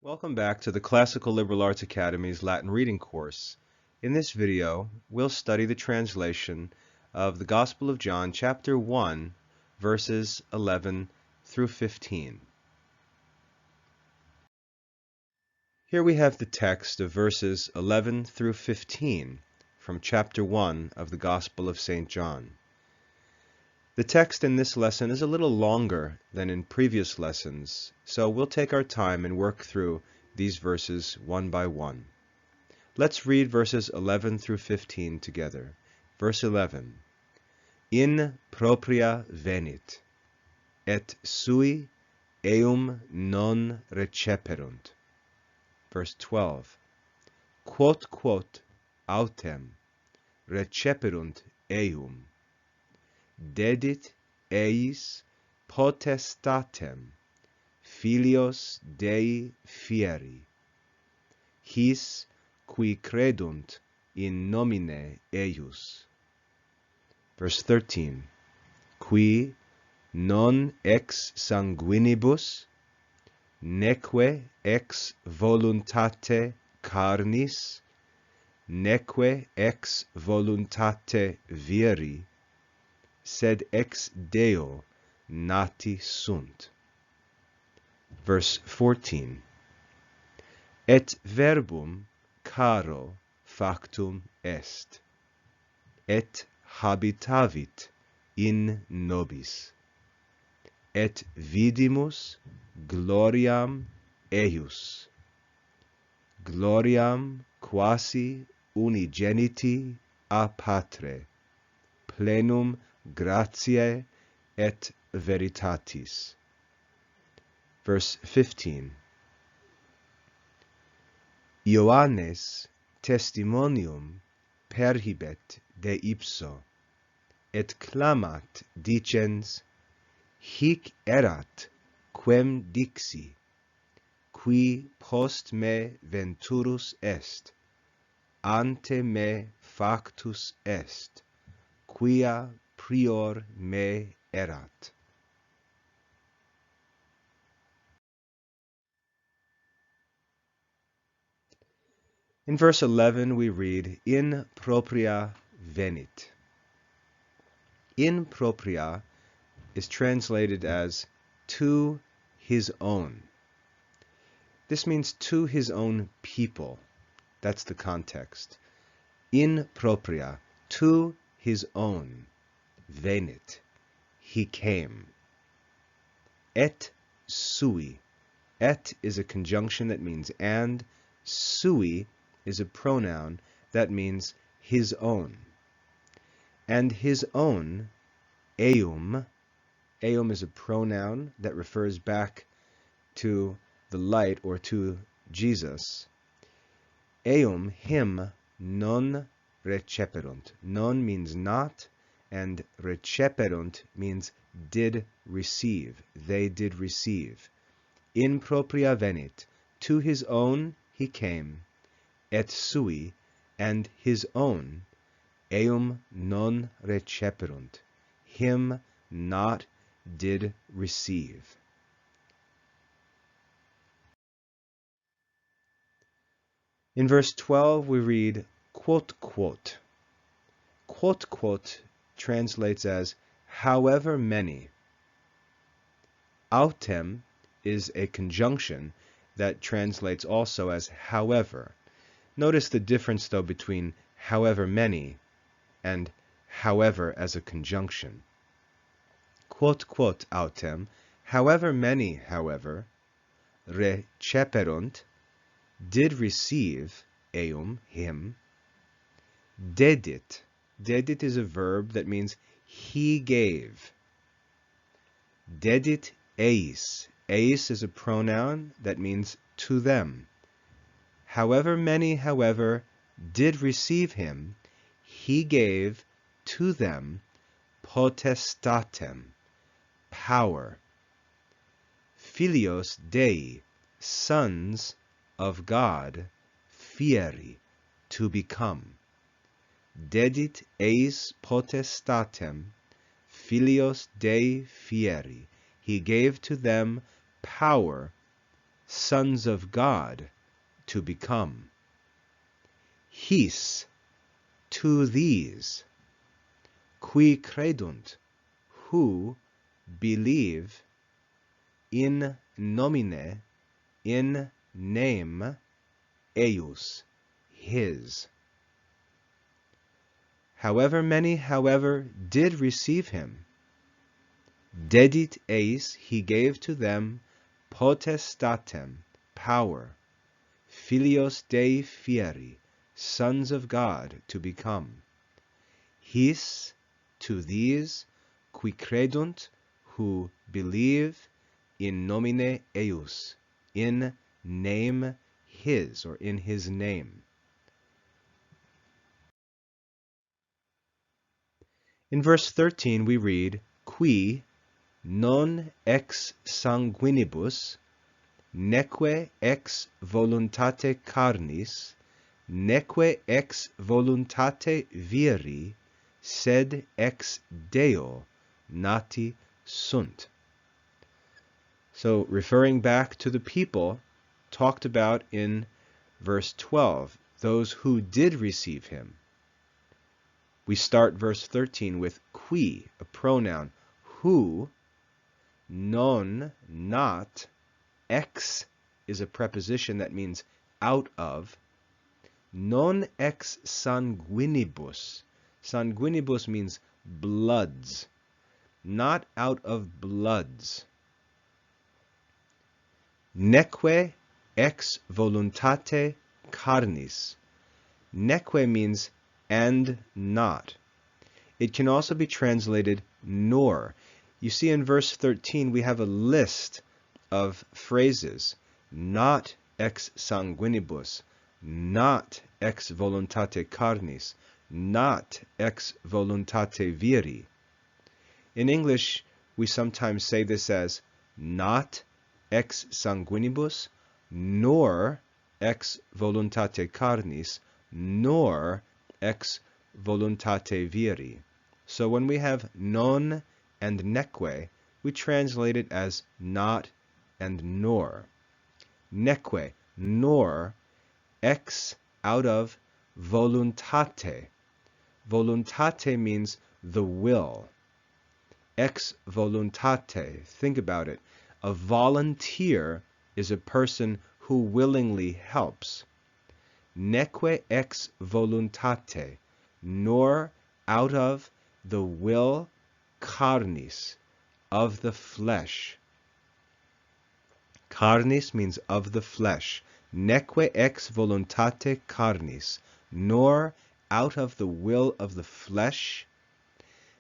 Welcome back to the Classical Liberal Arts Academy's Latin Reading course. In this video, we'll study the translation of the Gospel of John, chapter 1, verses 11 through 15. Here we have the text of verses 11 through 15 from chapter 1 of the Gospel of St. John. The text in this lesson is a little longer than in previous lessons, so we'll take our time and work through these verses one by one. Let's read verses 11 through 15 together. Verse 11. In propria venit, et sui eum non receperunt. Verse 12. Quod autem receperunt eum, dedit eis potestatem filios Dei fieri, his qui credunt in nomine eius. Verse 13. Qui non ex sanguinibus, neque ex voluntate carnis, neque ex voluntate viri, sed ex Deo nati sunt. Verse 14. Et verbum caro factum est, et habitavit in nobis, et vidimus gloriam eius, gloriam quasi unigeniti a Patre, plenum gratiae et veritatis. Verse 15. Ioannes testimonium perhibet de ipso, et clamat dicens, hic erat quem dixi, qui post me venturus est, ante me factus est, quia prior me erat. In verse 11 we read, in propria venit. In propria is translated as to his own. This means to his own people. That's the context. In propria, to his own. Venit, he came. Et sui. Et is a conjunction that means and. Sui is a pronoun that means his own. And his own, eum. Eum is a pronoun that refers back to the light or to Jesus. Eum, him, non receperunt. Non means not, and receperunt means did receive. They did receive. In propria venit. To his own he came. Et sui, and his own, eum non receperunt. Him not did receive. In verse 12 we read, quote, quote. Quote, quote translates as however many. Autem is a conjunction that translates also as however. Notice the difference, though, between however many and however as a conjunction. Quote, quote autem, however many, however, receperunt, did receive, eum, him, dedit. Dedit is a verb that means he gave. Dedit eis. Eis is a pronoun that means to them. However many, however, did receive him, he gave to them potestatem, power. Filios Dei, sons of God, fieri, to become. Dedit eis potestatem, filios Dei fieri. He gave to them power sons of God to become. His, to these, qui credunt, who believe, in nomine, in name, eius, his. However many, however, did receive him, dedit eis, he gave to them, potestatem, power, filios Dei fieri, sons of God to become. His, to these, qui credunt, who believe, in nomine eius, in name his, or in his name. In verse 13 we read, qui non ex sanguinibus, neque ex voluntate carnis, neque ex voluntate viri, sed ex Deo nati sunt. So referring back to the people talked about in verse 12, those who did receive him. We start verse 13 with qui, a pronoun, who, non, not, ex is a preposition that means out of, non ex sanguinibus. Sanguinibus means bloods, not out of bloods. Neque ex voluntate carnis. Neque means and not. It can also be translated nor. You see in verse 13 we have a list of phrases. Not ex sanguinibus, not ex voluntate carnis, not ex voluntate viri. In English, we sometimes say this as not ex sanguinibus, nor ex voluntate carnis, nor ex voluntate viri. So when we have non and neque, we translate it as not and nor. Neque, nor, ex, out of, voluntate. Voluntate means the will. Ex voluntate, think about it. A volunteer is a person who willingly helps. Neque ex voluntate, nor out of the will carnis, of the flesh. Carnis means of the flesh. Neque ex voluntate carnis, nor out of the will of the flesh.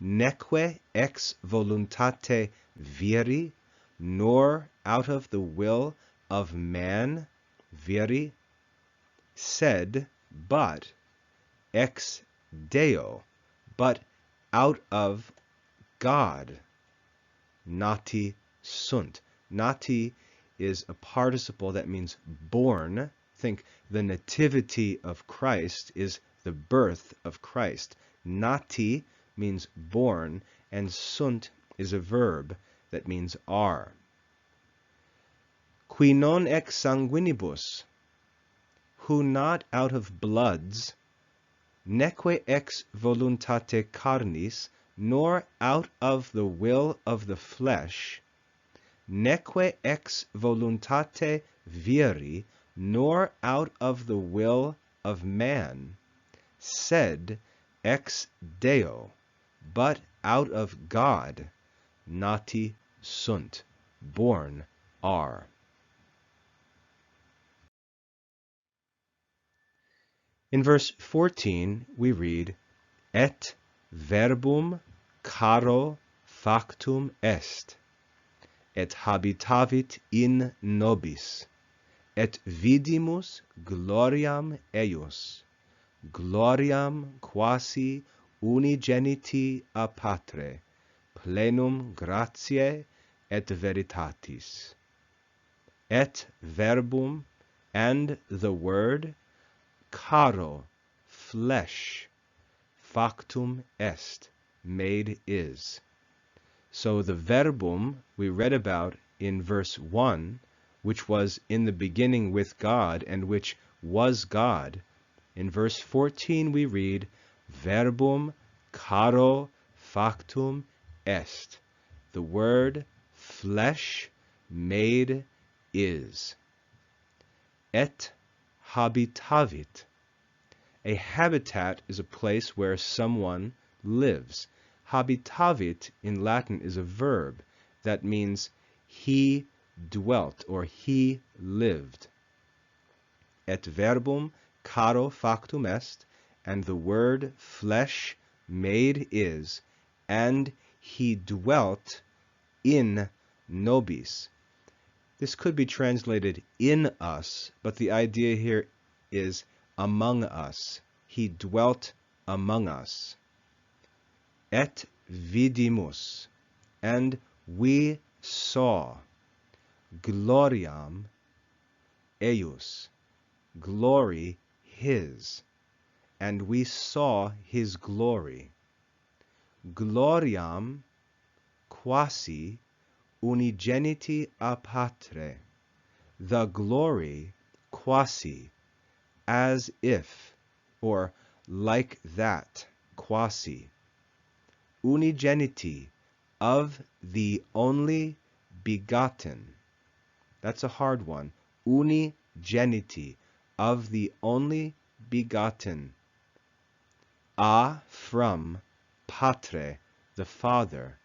Neque ex voluntate viri, nor out of the will of man, viri, sed, but, ex Deo, but out of God, nati sunt. Nati is a participle that means born. Think the nativity of Christ is the birth of Christ. Nati means born, and sunt is a verb that means are. Qui non ex sanguinibus, who not out of bloods, neque ex voluntate carnis, nor out of the will of the flesh, neque ex voluntate viri, nor out of the will of man, sed ex Deo, but out of God, nati sunt, born are. In verse 14 we read, et verbum caro factum est, et habitavit in nobis, et vidimus gloriam eius, gloriam quasi unigeniti a Patre, plenum gratiae et veritatis. Et verbum, and the word, caro, flesh, factum est, made is. So the verbum we read about in verse 1 which was in the beginning with God, and which was God, in verse 14 we read, Verbum caro factum est. The word flesh made is. Et habitavit. A habitat is a place where someone lives. Habitavit in Latin is a verb that means he dwelt or he lived. Et verbum caro factum est, and the word flesh made is, and he dwelt in nobis. This could be translated in us, but the idea here is among us. He dwelt among us. Et vidimus, and we saw, gloriam eius, glory his, and we saw his glory. Gloriam quasi unigeniti a patre, the glory quasi, as if, or like that, quasi, unigeniti, of the only begotten. That's a hard one. Unigeniti, of the only begotten. A, from, patre, the Father.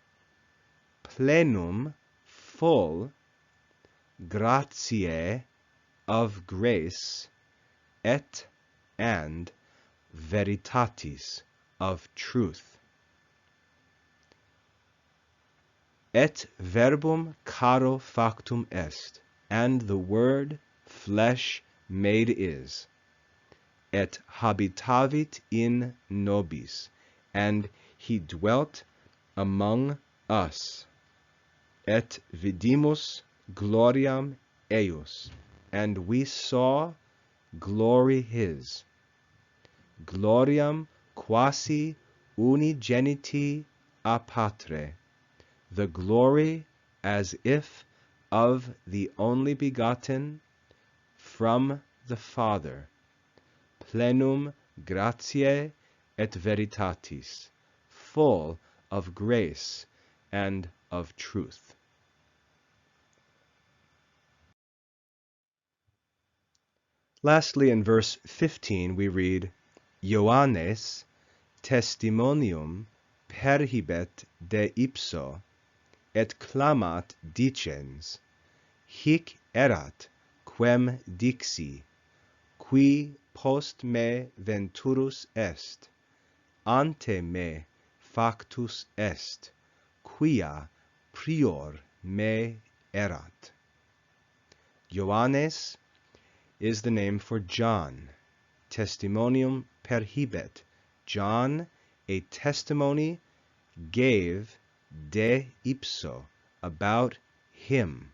Plenum, full, gratiae, of grace, et, and, veritatis, of truth. Et verbum caro factum est, and the word flesh made is. Et habitavit in nobis, and he dwelt among us. Et vidimus gloriam eius, and we saw glory his. Gloriam quasi unigeniti a patre, the glory as if of the only begotten from the Father. Plenum gratiae et veritatis, full of grace and of truth. Lastly, in verse 15 we read, Ioannes testimonium perhibet de ipso, et clamat dicens, hic erat quem dixi, qui post me venturus est, ante me factus est, quia prior me erat. Ioannes is the name for John. Testimonium perhibet. John, a testimony, gave de ipso, about him.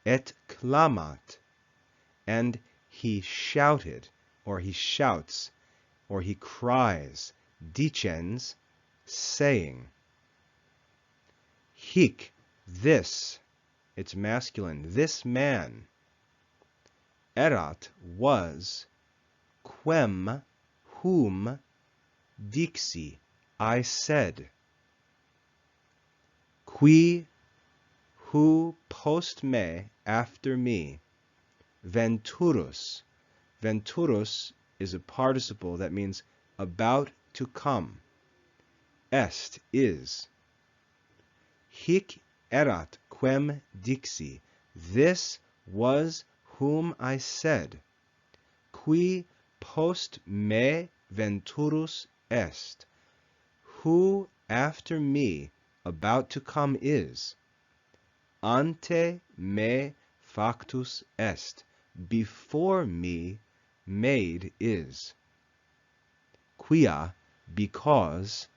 Et clamat, and he shouted, or he shouts, or he cries, dicens, saying. Hic, this, it's masculine, this man. Erat, was, quem, whom, dixi, I said. Qui, who post me, after me. Venturus. Venturus is a participle that means about to come. Est, is. Hic erat quem dixi. This was whom I said. Qui post me venturus est. Who after me about to come is. Ante me factus est. Before me made is. Quia, because,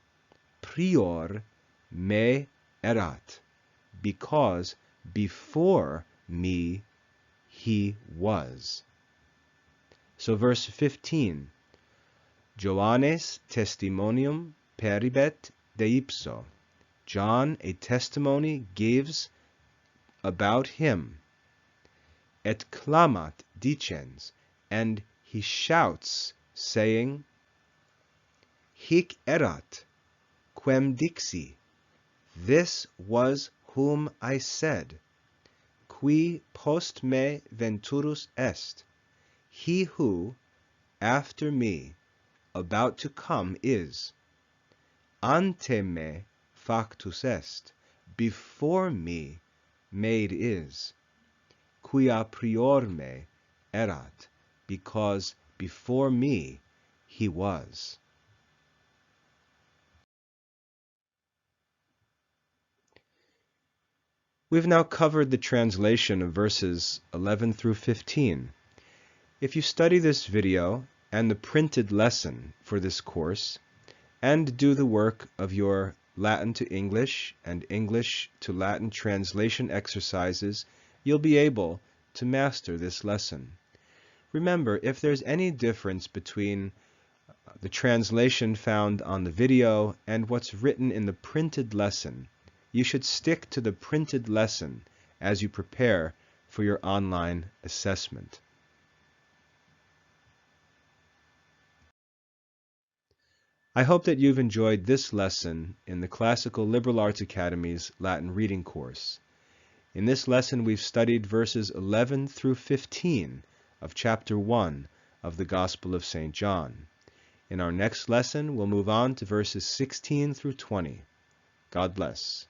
prior me erat. Because before me he was. So verse 15. Johannes testimonium peribet de ipso. John, a testimony, gives about him. et clamat dicens, and he shouts, saying, Hic erat, quem dixi, this was whom I said, qui post me venturus est, he who, after me, about to come is, ante me factus est, before me made is, quia prior me erat, because before me he was. We've now covered the translation of verses 11 through 15. If you study this video and the printed lesson for this course, and do the work of your Latin to English and English to Latin translation exercises, you'll be able to master this lesson. Remember, if there's any difference between the translation found on the video and what's written in the printed lesson, you should stick to the printed lesson as you prepare for your online assessment. I hope that you've enjoyed this lesson in the Classical Liberal Arts Academy's Latin reading course. In this lesson, we've studied verses 11 through 15 of chapter 1 of the Gospel of St. John. In our next lesson, we'll move on to verses 16 through 20. God bless.